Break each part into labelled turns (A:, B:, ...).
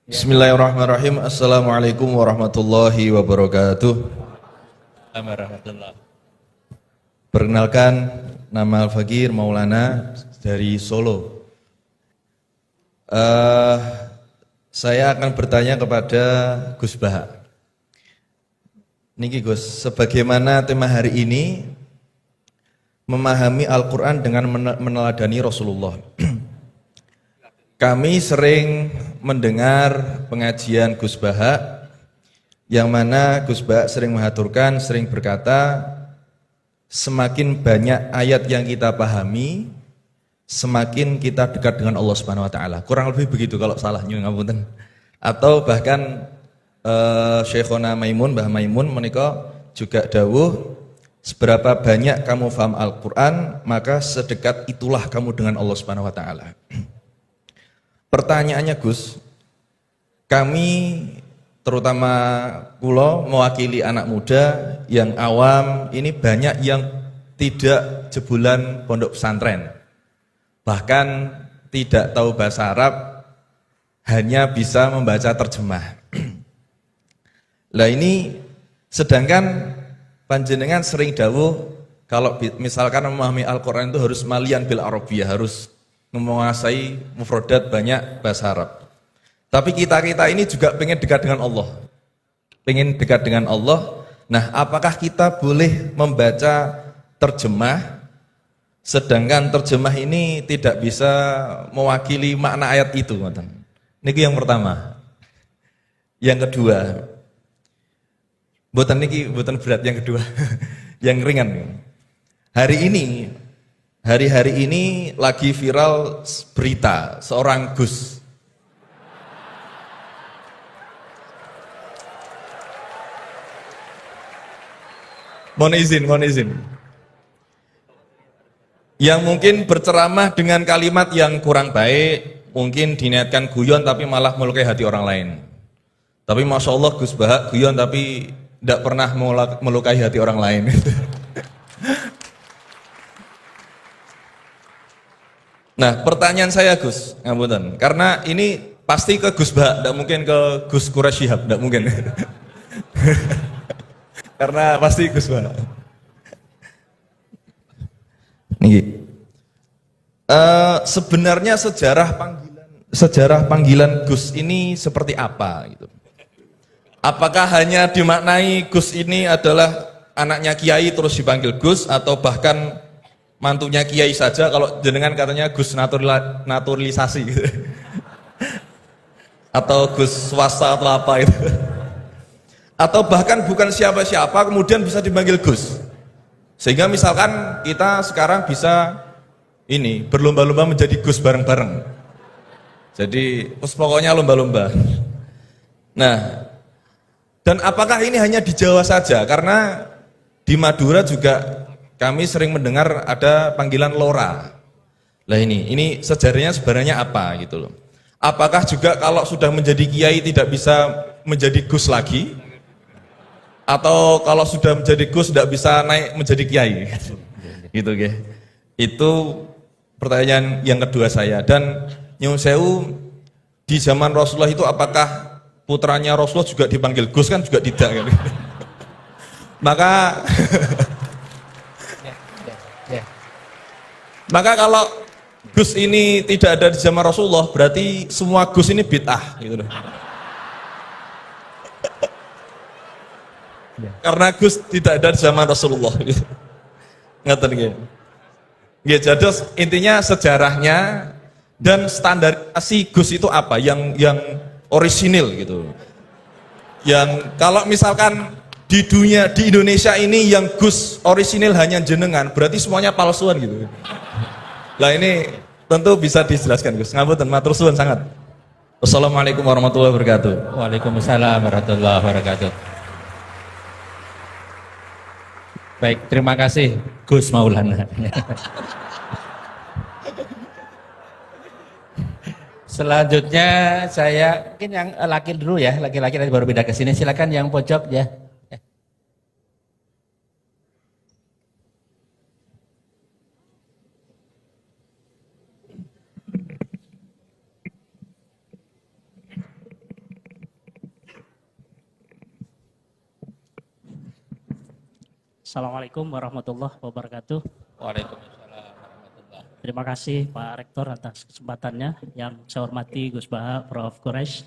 A: Bismillahirrahmanirrahim. Assalamualaikum warahmatullahi wabarakatuh.
B: Warahmatullah.
A: Perkenalkan, nama Al-Fakir Maulana dari Solo. Saya akan bertanya kepada Gus Baha. Niki Gus, sebagaimana tema hari ini memahami Al-Quran dengan meneladani Rasulullah. Kami sering mendengar pengajian Gus Baha, yang mana Gus Baha sering mengaturkan, sering berkata, semakin banyak ayat yang kita pahami, semakin kita dekat dengan Allah Subhanahu Wa Taala. Kurang lebih begitu kalau salah nyuwun ngapunten. Atau bahkan Syekhona Maimun, Mbah Maimun menika juga dawuh, seberapa banyak kamu paham Al-Quran, maka sedekat itulah kamu dengan Allah Subhanahu Wa Taala. Pertanyaannya Gus, kami terutama kula mewakili anak muda yang awam, ini banyak yang tidak jebolan pondok pesantren, bahkan tidak tahu bahasa Arab, hanya bisa membaca terjemah. Lah ini sedangkan panjenengan sering dawuh kalau misalkan memahami Al-Quran itu harus malian bil Arabiyah, harus menguasai mufradat banyak bahasa Arab. Tapi kita ini juga pengen dekat dengan Allah. Pengen dekat dengan Allah. Nah, apakah kita boleh membaca terjemah, sedangkan terjemah ini tidak bisa mewakili makna ayat itu? Ini yang pertama. Yang kedua, buatan berat yang kedua, yang ringan. Hari-hari ini lagi viral berita seorang Gus. Mohon izin. Yang mungkin berceramah dengan kalimat yang kurang baik, mungkin diniatkan guyon tapi malah melukai hati orang lain. Tapi Masya Allah Gus Baha guyon tapi tidak pernah melukai hati orang lain. Nah, pertanyaan saya Gus, ngapunten, karena ini pasti ke Gus Baha, tidak mungkin ke Gus Quraisy Shihab, tidak mungkin. Karena pasti Gus Baha. Niki. Sebenarnya sejarah panggilan Gus ini seperti apa gitu? Apakah hanya dimaknai Gus ini adalah anaknya kiai terus dipanggil Gus, atau bahkan mantunya kiai saja, kalau jenengan katanya Gus naturalisasi gitu. Atau Gus swasta atau apa itu, atau bahkan bukan siapa-siapa kemudian bisa dipanggil Gus, sehingga misalkan kita sekarang bisa ini berlomba-lomba menjadi Gus bareng-bareng, jadi pokoknya lomba-lomba. Nah, dan apakah ini hanya di Jawa saja? Karena di Madura juga kami sering mendengar ada panggilan Lora. Lah ini sejarahnya sebenarnya apa gitu loh. Apakah juga kalau sudah menjadi kiai tidak bisa menjadi Gus lagi? Atau kalau sudah menjadi Gus tidak bisa naik menjadi kiai? Gitu ya. Itu pertanyaan yang kedua saya. Dan nyuwun sewu, di zaman Rasulullah itu apakah putranya Rasulullah juga dipanggil Gus? Kan juga tidak kan. Maka kalau Gus ini tidak ada di zaman Rasulullah, berarti semua Gus ini bid'ah gitu loh. Karena Gus tidak ada di zaman Rasulullah. Ngerti nggih. Nggih, jadi intinya sejarahnya dan standarisasi Gus itu apa yang orisinil gitu. Yang kalau misalkan di Indonesia ini yang Gus orisinil hanya jenengan, berarti semuanya palsuan gitu. Lah ini tentu bisa dijelaskan Gus. Ngapunten, matur suwun sangat. Wassalamualaikum warahmatullahi wabarakatuh.
B: Waalaikumsalam warahmatullahi wabarakatuh. Baik, terima kasih Gus Maulana. Selanjutnya saya mungkin yang laki dulu ya, laki-laki tadi baru pindah ke sini. Silakan yang pojok ya.
C: Assalamualaikum warahmatullahi wabarakatuh.
B: Waalaikumsalam warahmatullahi.
C: Terima kasih Pak Rektor atas kesempatannya. Yang saya hormati Gus Baha, Prof. Quraisy.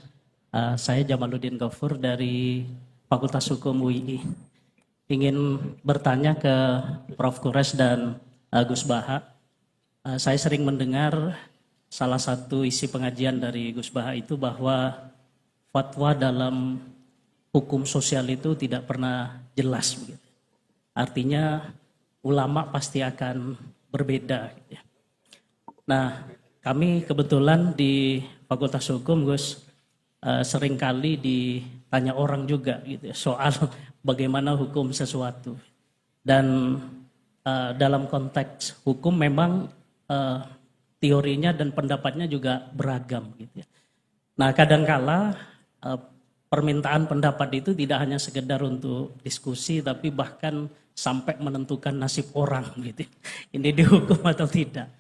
C: Saya Jamaluddin Ghaffur dari Fakultas Hukum UII. Ingin bertanya ke Prof. Quraisy dan Gus Baha. Saya sering mendengar salah satu isi pengajian dari Gus Baha itu bahwa fatwa dalam hukum sosial itu tidak pernah jelas begitu. Artinya ulama pasti akan berbeda. Gitu ya. Nah, kami kebetulan di Fakultas Hukum, Gus, seringkali ditanya orang juga gitu ya, soal bagaimana hukum sesuatu. Dan dalam konteks hukum memang teorinya dan pendapatnya juga beragam. Gitu ya. Nah, kadangkala permintaan pendapat itu tidak hanya sekedar untuk diskusi, tapi bahkan sampai menentukan nasib orang gitu. Ini dihukum atau tidak.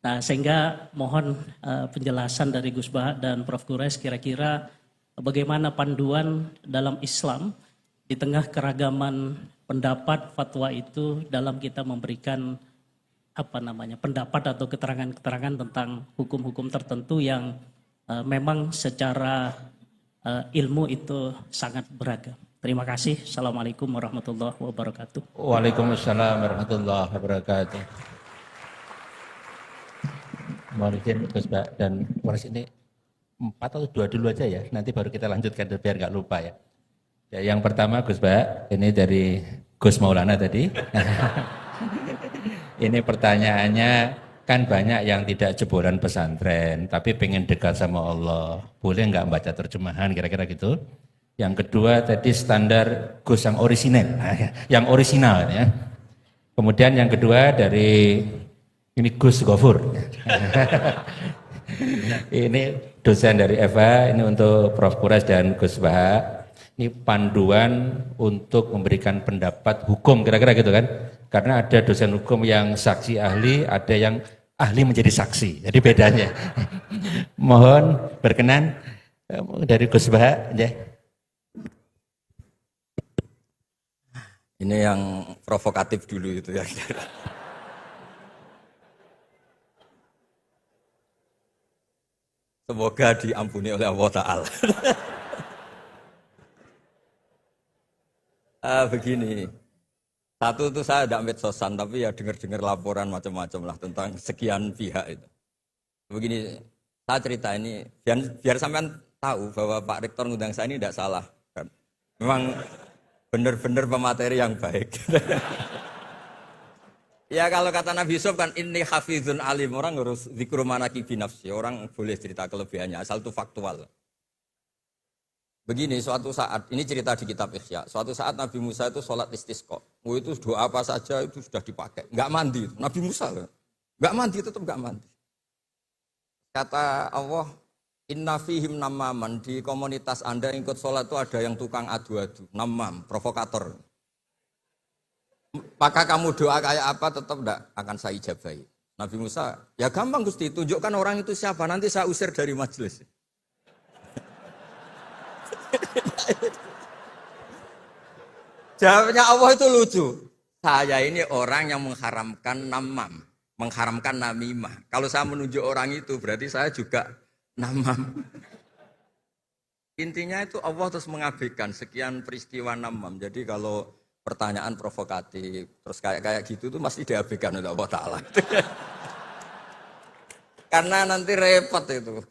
C: Nah, sehingga mohon penjelasan dari Gus Baha dan Prof. Quraisy kira-kira bagaimana panduan dalam Islam di tengah keragaman pendapat fatwa itu dalam kita memberikan pendapat atau keterangan-keterangan tentang hukum-hukum tertentu yang memang secara ilmu itu sangat beragam. Terima kasih. Assalamualaikum warahmatullahi wabarakatuh.
B: Waalaikumsalam warahmatullahi wabarakatuh. Mohon izin Gus Baha dan Quraisy ini 4 atau 2 dulu aja ya. Nanti baru kita lanjutkan biar nggak lupa ya. Ya, yang pertama Gus Baha, ini dari Gus Maulana tadi. Ini pertanyaannya, kan banyak yang tidak jebolan pesantren, tapi pengen dekat sama Allah. Boleh nggak baca terjemahan kira-kira gitu? Yang kedua tadi standar Gus yang orisinal ya. Kemudian yang kedua dari ini Gus Ghaffur. Ini dosen dari Eva, ini untuk Prof. Quraisy dan Gus Baha. Ini panduan untuk memberikan pendapat hukum kira-kira gitu kan. Karena ada dosen hukum yang saksi ahli, ada yang ahli menjadi saksi. Jadi bedanya. Mohon berkenan dari Gus Baha ya.
D: Ini yang provokatif dulu itu ya. Semoga diampuni oleh Allah Ta'ala. Begini, satu itu saya tidak medsosan, tapi ya dengar-dengar laporan macam-macam lah tentang sekian pihak itu. Begini, saya cerita ini, biar sampean tahu bahwa Pak Rektor ngundang saya ini tidak salah. Memang benar-benar pemateri yang baik. Ya kalau kata Nabi Yusuf kan ini hafizun alim, orang harus zikru manaki binafsi, orang boleh cerita kelebihannya asal itu faktual. Begini, suatu saat, ini cerita di kitab Ihya, suatu saat Nabi Musa itu sholat istisqa. Itu doa apa saja itu sudah dipakai, nggak mandi. Nabi Musa nggak mandi, tetap nggak mandi. Kata Allah, inna fihim namaman, di komunitas Anda yang ikut sholat itu ada yang tukang adu-adu, namam, provokator. Maka kamu doa kayak apa tetap tidak akan saya ijabahi. Nabi Musa, ya gampang Gusti, tunjukkan orang itu siapa, nanti saya usir dari majelis. Jawabnya Allah itu lucu. Saya ini orang yang mengharamkan namam, mengharamkan namimah. Kalau saya menunjuk orang itu berarti saya juga namam. Intinya itu Allah terus mengabaikan sekian peristiwa namam. Jadi kalau pertanyaan provokatif terus kayak gitu tuh mesti diabaikan oleh Allah Ta'ala. Karena nanti repot itu.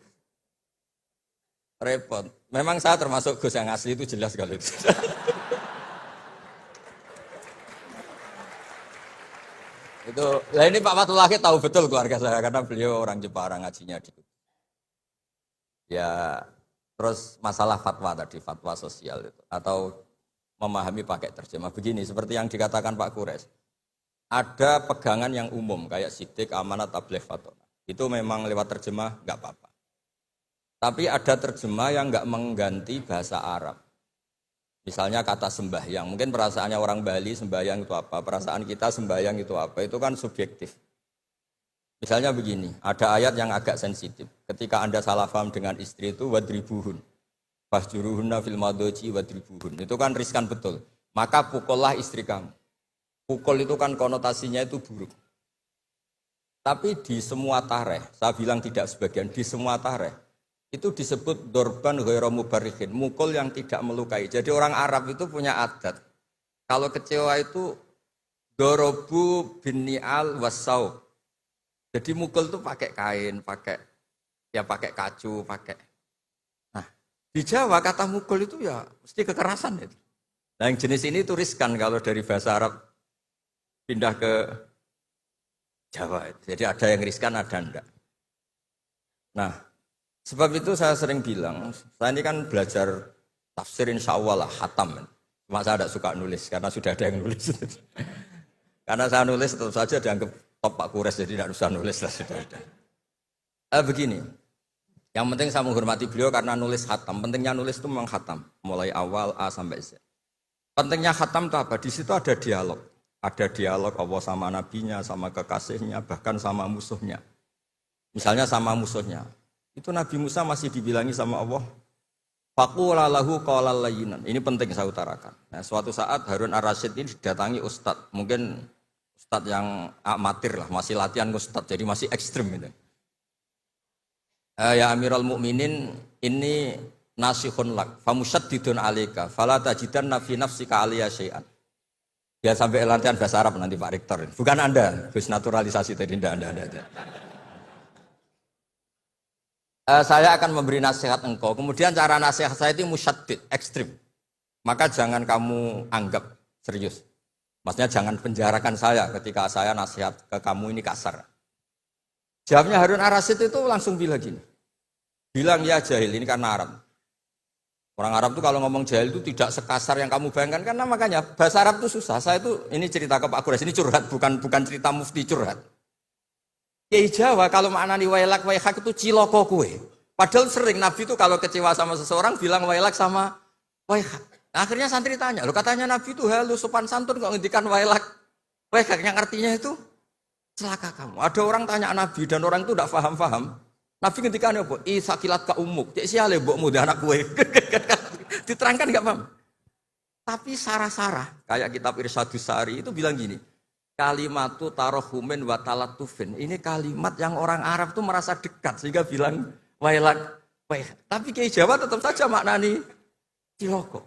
D: Repot. Memang saya termasuk Gus yang asli itu jelas kalau itu. Itu, nah ini Pak Fatullah tahu betul keluarga saya karena beliau orang Jepara ngajinya di. Ya, terus masalah fatwa tadi, fatwa sosial itu atau memahami pakai terjemah begini seperti yang dikatakan Pak Quraisy. Ada pegangan yang umum kayak sidik, amanat, tabligh, fatwa. Itu memang lewat terjemah nggak apa-apa. Tapi ada terjemah yang nggak mengganti bahasa Arab. Misalnya kata sembahyang, mungkin perasaannya orang Bali sembahyang itu apa, perasaan kita sembahyang itu apa, itu kan subjektif. Misalnya begini, ada ayat yang agak sensitif. Ketika Anda salah paham dengan istri itu wadribuhun, fahjuruhunna fil madhaji wadribuhun. Itu kan riskan betul. Maka pukullah istri kamu. Mukul itu kan konotasinya itu buruk. Tapi di semua tareh, saya bilang tidak sebagian, di semua tareh, itu disebut dorban ghairu mubarrihin, mukul yang tidak melukai. Jadi orang Arab itu punya adat. Kalau kecewa itu dorobu bin ni'al wasau. Jadi mukul itu pakai kain, pakai kacu, pakai. Nah, di Jawa kata mukul itu ya mesti kekerasan itu. Nah, yang jenis ini turiskan kalau dari bahasa Arab pindah ke Jawa. Jadi ada yang riskan, ada enggak. Nah, sebab itu saya sering bilang, saya ini kan belajar tafsir insya Allah lah, hatam. Cuma saya tidak suka nulis, karena sudah ada yang nulis. Karena saya nulis tetap saja dianggap top Pak Kures, jadi tidak usah nulis lah, sudah ada. Begini, yang penting saya menghormati beliau karena nulis hatam. Pentingnya nulis itu memang hatam, mulai awal A sampai Z. Pentingnya hatam itu apa? Di situ ada dialog. Ada dialog Allah sama nabinya, sama kekasihnya, bahkan sama musuhnya. Misalnya sama musuhnya. Itu Nabi Musa masih dibilangi sama Allah, faqula lahu qawlan layyinan. Ini penting saya utarakan. Nah, suatu saat Harun Ar-Rasyid ini didatangi ustadz, mungkin ustadz yang amatir lah, masih latihan ustadz, jadi masih ekstrim itu. Ya Amirul Mukminin, ini nasihun lak, famusyaddidun alaika, fala tajidanna fi nafsika aliyya syai'an. Ya sampai latihan bahasa Arab nanti Pak Rektor. Bukan Anda, Gus naturalisasi tadi, Anda. Saya akan memberi nasihat engkau. Kemudian cara nasihat saya itu musyaddid, ekstrim. Maka jangan kamu anggap serius. Maksudnya jangan penjarakan saya ketika saya nasihat ke kamu ini kasar. Jawabnya Harun Ar-Rasyid itu langsung bilang gini. Bilang ya jahil, ini karena Arab. Orang Arab itu kalau ngomong jahil itu tidak sekasar yang kamu bayangkan. Karena makanya bahasa Arab itu susah. Saya itu, ini cerita ke Pak Kures, ini curhat, bukan cerita mufti curhat. Kiai Jawa kalau maknani wailak waihak itu ciloko kue. Padahal sering Nabi itu kalau kecewa sama seseorang bilang wailak sama waihak. Nah, akhirnya santri tanya, lo katanya Nabi itu halus sopan santun kok ngendikan wailak waihak, yang artinya itu celaka kamu. Ada orang tanya Nabi dan orang itu tidak paham. Nabi ngendikan apa? Sakilat ka umuk. Cek siale mbokmu dhe anak kue. Diterangkan enggak paham. Tapi sarah-sarah kayak kitab Irsyadus Sari itu bilang gini. Kalimatu tarohumin wa talatufin. Ini kalimat yang orang Arab tuh merasa dekat sehingga bilang wailak. Tapi Kiai Jawa tetap saja maknani ciloko.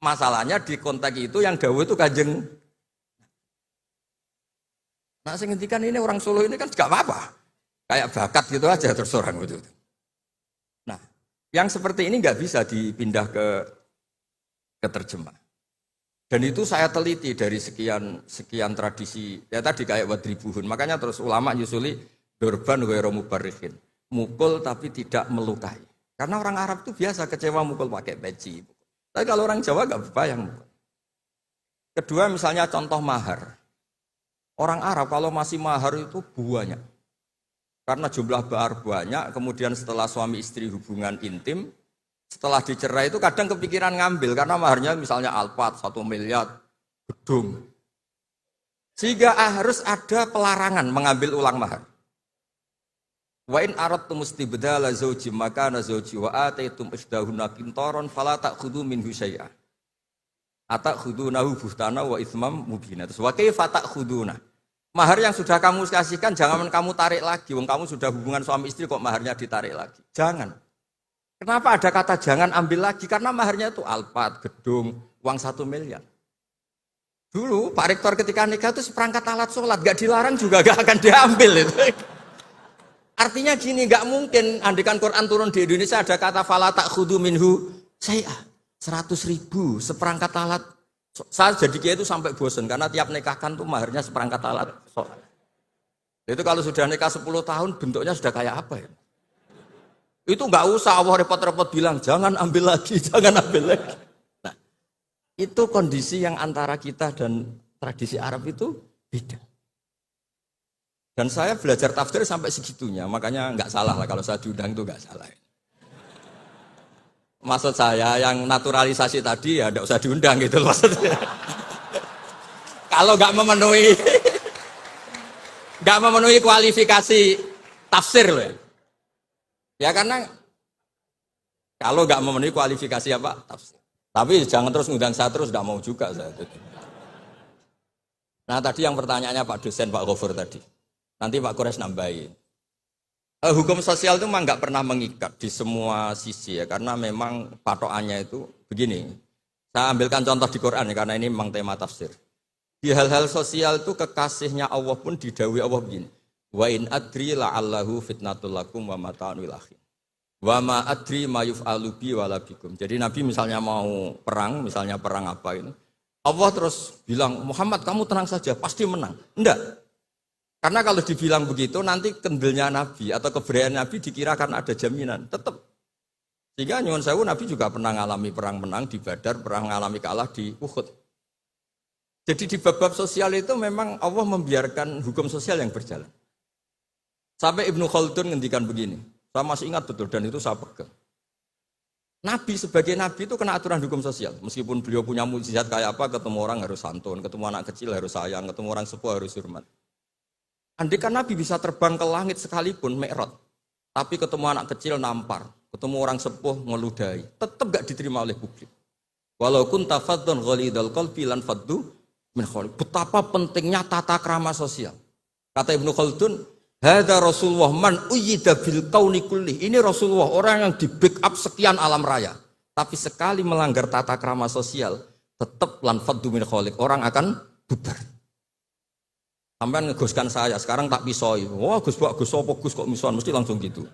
D: Masalahnya di konteks itu yang dawuh itu Kanjeng. Nah, sing ngendikan ini orang Solo ini kan enggak apa-apa. Kayak bakat gitu aja terus orang gitu. Nah, yang seperti ini enggak bisa dipindah ke terjemah. Dan itu saya teliti dari sekian tradisi, ya tadi kayak wadribuhun. Makanya terus ulama nyusuli dorban ghairu mubarrihin. Mukul tapi tidak melukai. Karena orang Arab itu biasa kecewa mukul pakai peci. Tapi kalau orang Jawa enggak bayang mukul. Kedua misalnya contoh mahar. Orang Arab kalau masih mahar itu banyak. Karena jumlah mahar banyak, kemudian setelah suami istri hubungan intim, setelah dicerai itu kadang kepikiran ngambil karena maharnya misalnya Alphard 1 miliar gedung. Sehingga harus ada pelarangan mengambil ulang mahar. Wa in aradtum istibdala zawji makana zawji wa ataitum isdahunna qintaran fala ta'khudhu minhu syai'a. Atakhudunahu buhtana wa itsmam mubina. Terus wa kaifa ta'khuduna? Mahar yang sudah kamu kasihkan jangan kamu tarik lagi. Wong kamu sudah hubungan suami istri kok maharnya ditarik lagi. Jangan. Kenapa ada kata jangan ambil lagi? Karena maharnya itu Alphard, gedung, uang 1 miliar. Dulu Pak Rektor ketika nikah itu seperangkat alat sholat, gak dilarang juga gak akan diambil itu. Artinya gini, gak mungkin andikan Quran turun di Indonesia ada kata fala ta'khudhu minhu syai'a. 100.000 seperangkat alat. Saya jadi kiai itu sampai bosan karena tiap nikahkan tuh maharnya seperangkat alat sholat. Itu kalau sudah nikah 10 tahun bentuknya sudah kayak apa ya? Itu nggak usah Allah repot-repot bilang jangan ambil lagi, jangan ambil lagi. Nah, itu kondisi yang antara kita dan tradisi Arab itu beda. Dan saya belajar tafsir sampai segitunya, makanya nggak salah lah kalau saya diundang itu nggak salah. Maksud saya yang naturalisasi tadi ya nggak usah diundang gitu maksudnya. Kalau nggak memenuhi kualifikasi tafsir loh. Ya karena kalau nggak memenuhi kualifikasi apa tafsir. Tapi jangan terus ngundang saya terus, nggak mau juga saya. Nah tadi yang pertanyaannya Pak dosen Pak Gofur tadi. Nanti Pak Kures nambahin. Hukum sosial itu memang nggak pernah mengikat di semua sisi ya, karena memang patokannya itu begini. Saya ambilkan contoh di Quran ya, karena ini memang tema tafsir. Di hal-hal sosial itu kekasihnya Allah pun didhawuhi Allah begini. Wa in adri la'allahu fitnatul lakum wa mata'un wil akhin. Wa ma adri ma yuf'alu bi wala bikum. Jadi Nabi misalnya mau perang, misalnya perang apa ini, Allah terus bilang, Muhammad kamu tenang saja, pasti menang. Enggak. Karena kalau dibilang begitu, nanti kendelnya Nabi atau keberanian Nabi dikira karena ada jaminan. Tetap. Sehingga nyuwun sewu Nabi juga pernah mengalami perang menang di Badar, pernah mengalami kalah di Uhud. Jadi di bab-bab sosial itu memang Allah membiarkan hukum sosial yang berjalan. Sampai Ibnu Khaldun ngendikan begini, saya masih ingat betul dan itu saya pegang. Nabi sebagai Nabi itu kena aturan hukum sosial. Meskipun beliau punya mukjizat kayak apa, ketemu orang harus santun, ketemu anak kecil harus sayang, ketemu orang sepuh harus hormat. Andai kan Nabi bisa terbang ke langit sekalipun, Mi'raj, tapi ketemu anak kecil nampar, ketemu orang sepuh ngeludahi, tetap gak diterima oleh publik. Walaupun tafadzun ghalidul qalbi lan faddu min khawli. Betapa pentingnya tata krama sosial. Kata Ibnu Khaldun, hadza Rasulullah man uyyida bil kauni kulli. Ini Rasulullah orang yang di backup sekian alam raya. Tapi sekali melanggar tata krama sosial, tetap lan faddu min khawli. Orang akan bubar. Sampai ngegoskan saya, sekarang tak pisoi. Wah Gus Pak, Gus Sopo, Gus kok mison, mesti langsung gitu.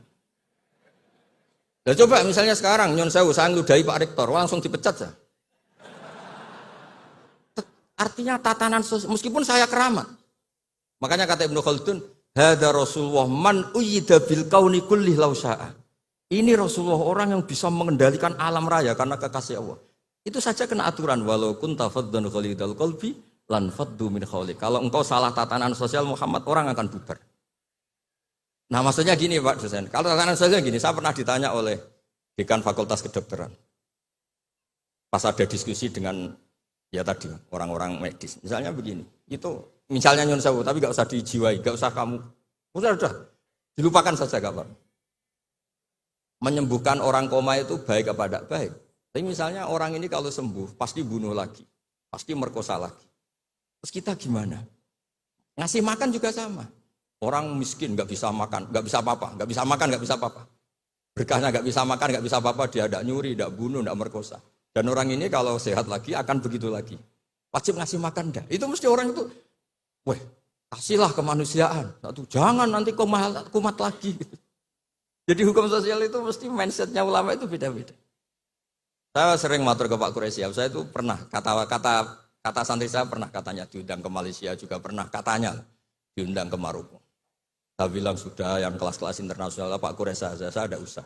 D: Nah coba misalnya sekarang, nyon sewu, saya ngeludahi Pak Rektor, langsung dipecat saya. Artinya tatanan sosial, meskipun saya keramat. Makanya kata Ibnu Khaldun, hadza Rasulullah man uyyida bil kauni kulli law syaa. Ini Rasulullah orang yang bisa mengendalikan alam raya karena kekasih Allah. Itu saja kena aturan, walau kunta faddan ghalidal qalbi lan faddu min khawli. Kalau engkau salah tatanan sosial Muhammad, orang akan bubar. Nah maksudnya gini Pak dosen, kalau tatanan sosial gini, saya pernah ditanya oleh dekan Fakultas Kedokteran. Pas ada diskusi dengan ya tadi orang-orang medis, misalnya begini, itu misalnya nyun sewu, tapi gak usah dijiwai, gak usah kamu, udah dilupakan saja kabar. Menyembuhkan orang koma itu baik apa tidak baik. Tapi misalnya orang ini kalau sembuh pasti bunuh lagi, pasti merkosa lagi. Terus kita gimana? Ngasih makan juga sama. Orang miskin nggak bisa makan, nggak bisa apa-apa, nggak bisa makan, nggak bisa apa-apa. Berkahnya nggak bisa makan, nggak bisa apa-apa, dia tidak nyuri, tidak bunuh, tidak merkosa. Dan orang ini kalau sehat lagi akan begitu lagi. Wajib ngasih makan dah. Itu mesti orang itu, weh, kasihlah kemanusiaan. Satu, jangan nanti kumat lagi. Jadi hukum sosial itu mesti mindsetnya ulama itu beda-beda. Saya sering matur ke Pak Quraisyah, saya itu pernah kata santri saya pernah katanya diundang ke Malaysia, juga pernah katanya diundang ke Maroko. Saya bilang sudah yang kelas-kelas internasional Pak Quraisyah, saya ada usah.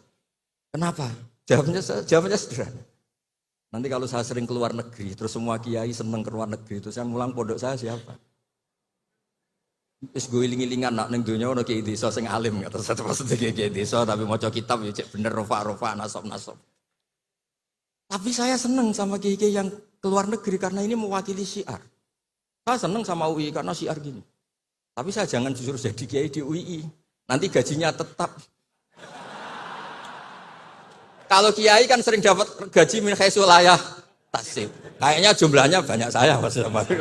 D: Kenapa? Jawabannya sederhana. Nanti kalau saya sering keluar negeri, terus semua kiai seneng keluar negeri, terus yang mulang pondok saya siapa? Terus gue iling-ilingan nak neng dunia ono kiai desa sing alim, kata saya maksudnya kiai desa tapi maca kitab ya cek bener rofa nasab. Tapi saya seneng sama kiai yang keluar negeri karena ini mewakili syiar. Saya seneng sama UI karena syiar gini. Tapi saya jangan disuruh jadi kiai di UI. Nanti gajinya tetap. Kalau kiai kan sering dapat gaji min khaisul layah tasib. Kayaknya jumlahnya banyak saya maksudnya.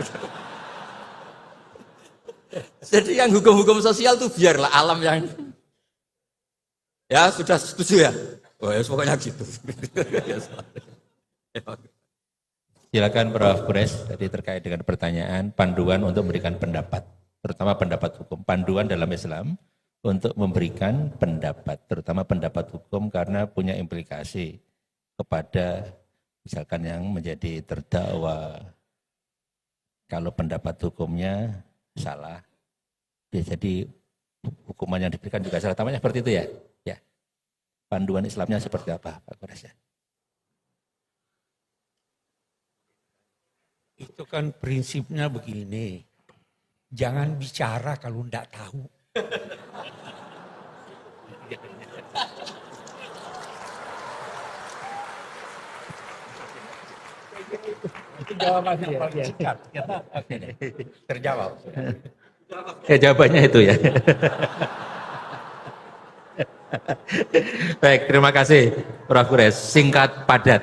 D: Jadi yang hukum-hukum sosial tuh biarlah alam yang. Ya sudah setuju ya. Oh ya pokoknya gitu.
B: Silakan Prof. Qures, tadi terkait dengan pertanyaan panduan untuk memberikan pendapat, terutama pendapat hukum, panduan dalam Islam untuk memberikan pendapat, terutama pendapat hukum karena punya implikasi kepada misalkan yang menjadi terdakwa. Kalau pendapat hukumnya salah, jadi hukuman yang diberikan juga salah. Tamanya seperti itu ya? Ya. Panduan Islamnya seperti apa, Pak Qures?
E: Itu kan prinsipnya begini, jangan bicara kalau tidak tahu. Itu jawabannya paling singkat. Terjawab.
B: Ya jawabannya itu ya. Baik, terima kasih Prof. Qures, singkat padat.